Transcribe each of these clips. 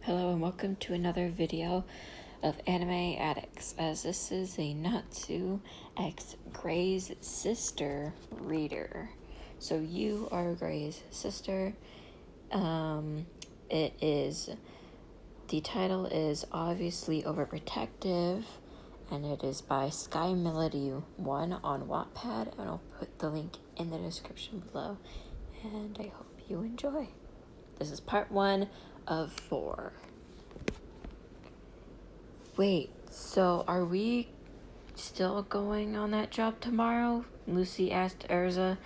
Hello and welcome to another video of Anime Addicts, as this is a Natsu x Gray's sister reader. So you are Gray's sister. The title is obviously Overprotective, and it is by Sky Melody 1 on Wattpad, and I'll put the link in the description below, and I hope you enjoy. This is part 1 of 4. Wait, so are we still going on that job tomorrow? Lucy asked Erza,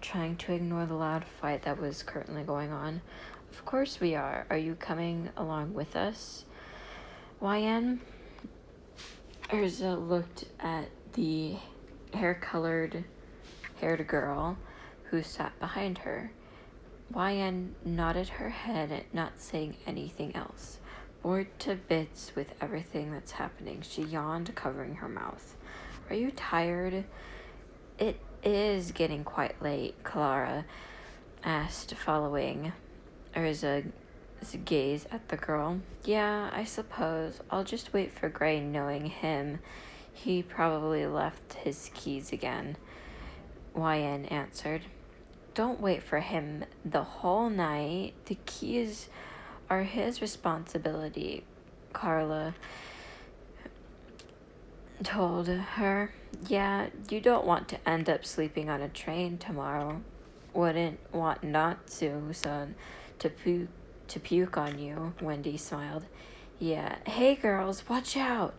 trying to ignore the loud fight that was currently going on. Of course we are. Are you coming along with us, YN? Erza looked at the haired girl who sat behind her. YN nodded her head, not saying anything else. Bored to bits with everything that's happening, she yawned, covering her mouth. Are you tired? It is getting quite late, Clara asked, following Erza's gaze at the girl. Yeah, I suppose. I'll just wait for Gray. Knowing him, he probably left his keys again, YN answered. Don't wait for him the whole night. The keys are his responsibility, Carla told her. Yeah, you don't want to end up sleeping on a train tomorrow. Wouldn't want Natsu-san to puke on you, Wendy smiled. Yeah, hey girls, watch out,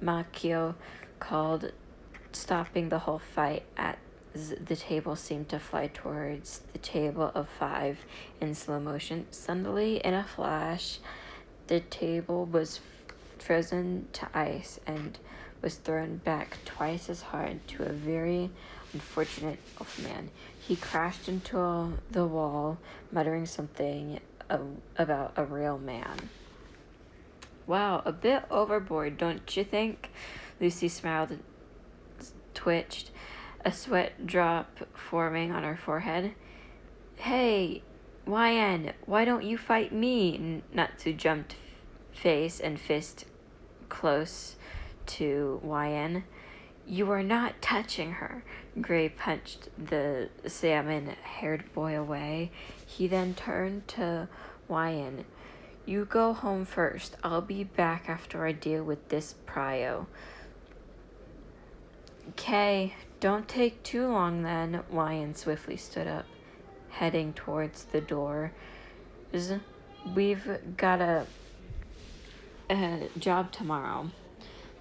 Makio called, stopping the whole fight at the table seemed to fly towards the table of 5 in slow motion. Suddenly, in a flash, the table was frozen to ice and was thrown back twice as hard to a very unfortunate elfman. He crashed into the wall, muttering something about a real man. Wow, a bit overboard, don't you think? Lucy smiled and twitched, a sweat drop forming on her forehead. Hey, YN, why don't you fight me? Natsu jumped, face and fist close to YN. You are not touching her. Gray punched the salmon-haired boy away. He then turned to YN. You go home first. I'll be back after I deal with this prio. Okay, don't take too long then. YN swiftly stood up, heading towards the door. We've got a job tomorrow.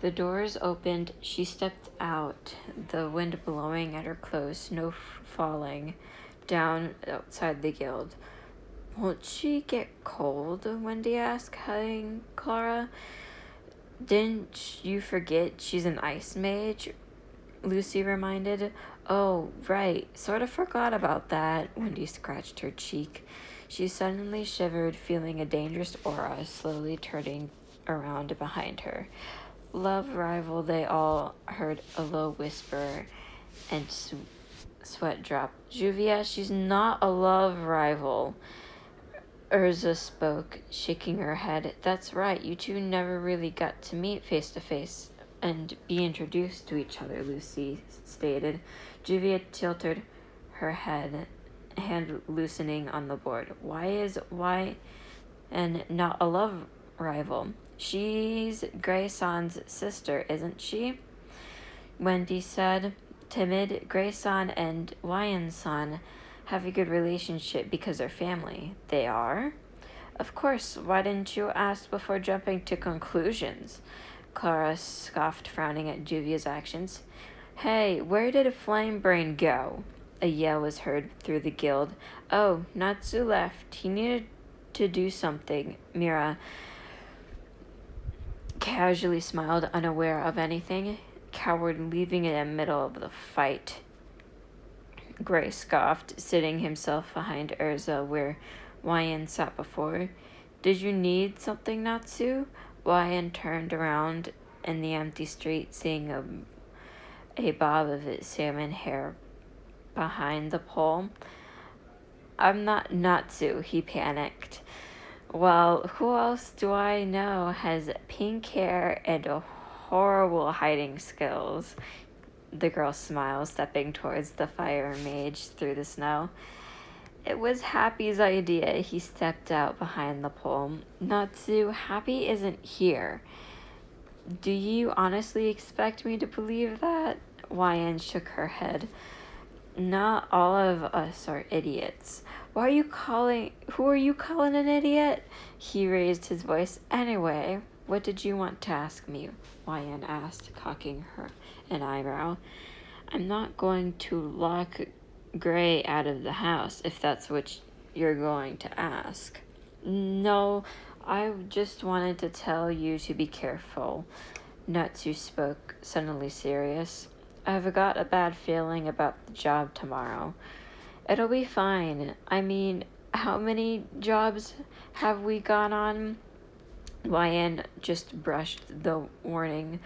The doors opened. She stepped out, the wind blowing at her clothes, snow falling down outside the guild. Won't she get cold? Wendy asked, hugging Clara. Didn't you forget she's an ice mage? Lucy reminded. Oh, right. Sort of forgot about that. Wendy scratched her cheek. She suddenly shivered, feeling a dangerous aura slowly turning around behind her. Love rival, they all heard a low whisper, and sweat dropped. Juvia, she's not a love rival. Erza spoke, shaking her head. That's right, you two never really got to meet face to face and be introduced to each other, Lucy stated. Juvia tilted her head, hand loosening on the board. Why and not a love rival? She's Gray-san's sister, isn't she? Wendy said. Timid, Gray-san and YN-san have a good relationship because they're family. They are? Of course, why didn't you ask before jumping to conclusions? Clara scoffed, frowning at Juvia's actions. Hey, where did Flame Brain go? A yell was heard through the guild. Oh, Natsu left. He needed to do something. Mira casually smiled, unaware of anything. Coward, leaving in the middle of the fight. Gray scoffed, sitting himself behind Erza where YN sat before. Did you need something, Natsu? YN turned around in the empty street, seeing a bob of salmon hair behind the pole. I'm not Natsu, he panicked. Well, who else do I know has pink hair and a horrible hiding skills? The girl smiled, stepping towards the fire mage through the snow. It was Happy's idea. He stepped out behind the pole. Natsu, Happy isn't here. Do you honestly expect me to believe that? YN shook her head. Not all of us are idiots. Who are you calling an idiot? He raised his voice. Anyway, what did you want to ask me? YN asked, cocking an eyebrow. I'm not going to lock Gray out of the house, if that's what you're going to ask. No, I just wanted to tell you to be careful. Natsu spoke, suddenly serious. I've got a bad feeling about the job tomorrow. It'll be fine. I mean, how many jobs have we gone on? YN just brushed the warning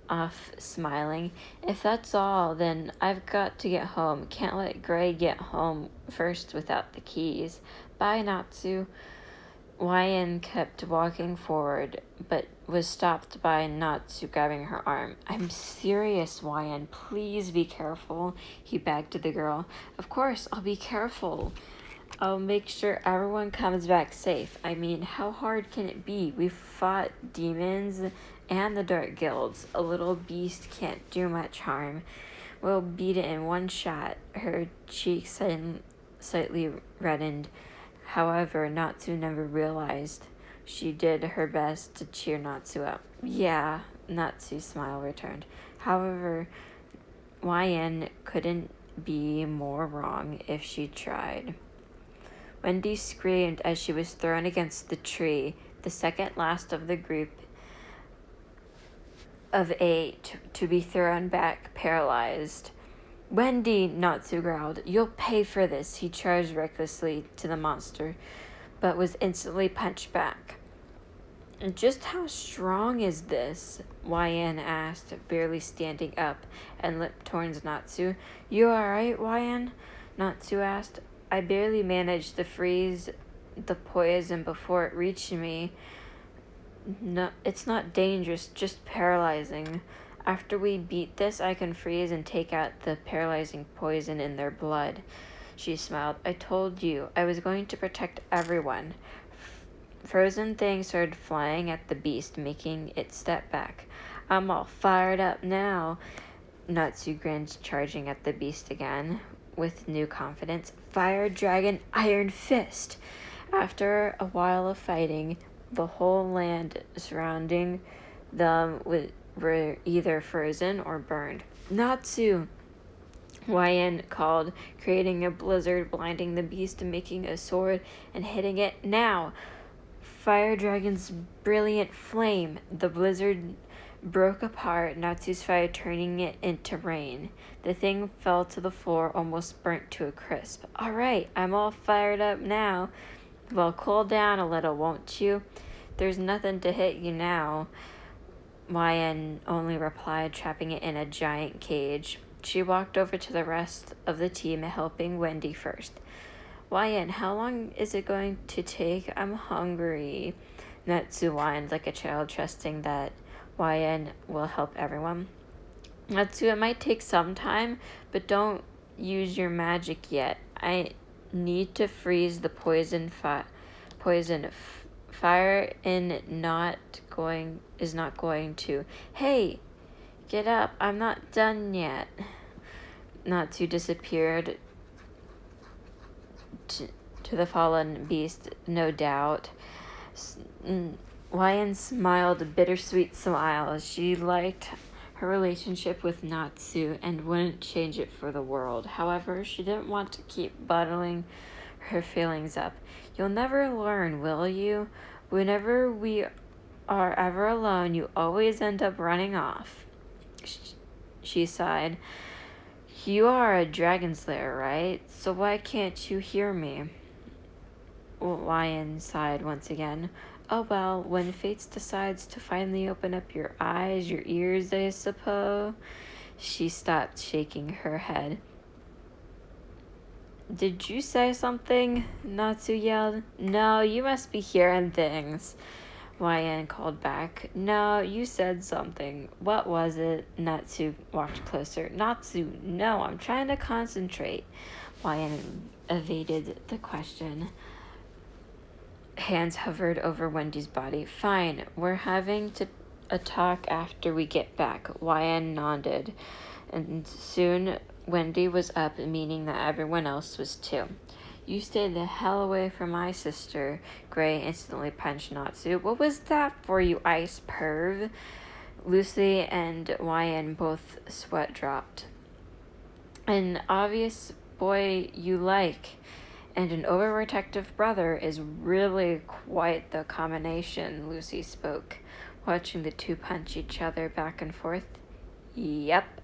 off, smiling. If that's all, then I've got to get home. Can't let Gray get home first without the keys. Bye, Natsu. YN kept walking forward, but was stopped by Natsu grabbing her arm. I'm serious, YN. Please be careful, he begged the girl. Of course, I'll be careful. I'll make sure everyone comes back safe. I mean, how hard can it be? We've fought demons and the Dark Guilds. A little beast can't do much harm. We'll beat it in one shot. Her cheeks slightly reddened. However, Natsu never realized. She did her best to cheer Natsu up. Yeah, Natsu's smile returned. However, YN couldn't be more wrong if she tried. Wendy screamed as she was thrown against the tree, the second last of the group of 8 to be thrown back, paralyzed. Wendy, Natsu growled. You'll pay for this. He charged recklessly to the monster, but was instantly punched back. Just how strong is this? YN asked, barely standing up and looked towards Natsu. You alright, YN? Natsu asked. I barely managed to freeze the poison before it reached me. No, it's not dangerous, just paralyzing. After we beat this, I can freeze and take out the paralyzing poison in their blood. She smiled. I told you, I was going to protect everyone. Frozen things started flying at the beast, making it step back. I'm all fired up now. Natsu grinned, charging at the beast again with new confidence. Fire Dragon Iron Fist! After a while of fighting, the whole land surrounding them were either frozen or burned. Natsu! YN called, creating a blizzard, blinding the beast and making a sword and hitting it. Now! Fire Dragon's brilliant flame. The blizzard broke apart, Natsu's fire turning it into rain. The thing fell to the floor, almost burnt to a crisp. Alright, I'm all fired up now. Well, cool down a little, won't you? There's nothing to hit you now. YN only replied, trapping it in a giant cage. She walked over to the rest of the team, helping Wendy first. YN, how long is it going to take? I'm hungry. Natsu whined like a child, trusting that YN will help everyone. Natsu, it might take some time, but don't use your magic yet. I need to freeze the poison. Fire is not going to. Hey, get up! I'm not done yet. Natsu disappeared to the fallen beast, no doubt. YN smiled a bittersweet smile. She liked her relationship with Natsu and wouldn't change it for the world. However, she didn't want to keep bottling her feelings up. You'll never learn, will you? Whenever we are ever alone, you always end up running off. She sighed. You are a dragon slayer, right? So why can't you hear me? Lion sighed once again. Oh well, when fate decides to finally open up your eyes, your ears, I suppose. She stopped shaking her head. Did you say something? Natsu yelled. No, you must be hearing things. YN called back. No, you said something. What was it? Natsu walked closer. Natsu, no, I'm trying to concentrate. YN evaded the question. Hands hovered over Wendy's body. Fine, we're having a talk after we get back. YN nodded. And soon Wendy was up, meaning that everyone else was too. You stay the hell away from my sister. Gray instantly punched Natsu. What was that for, you ice perv? Lucy and YN both sweat dropped. An obvious boy you like and an overprotective brother is really quite the combination, Lucy spoke, watching the two punch each other back and forth. Yep,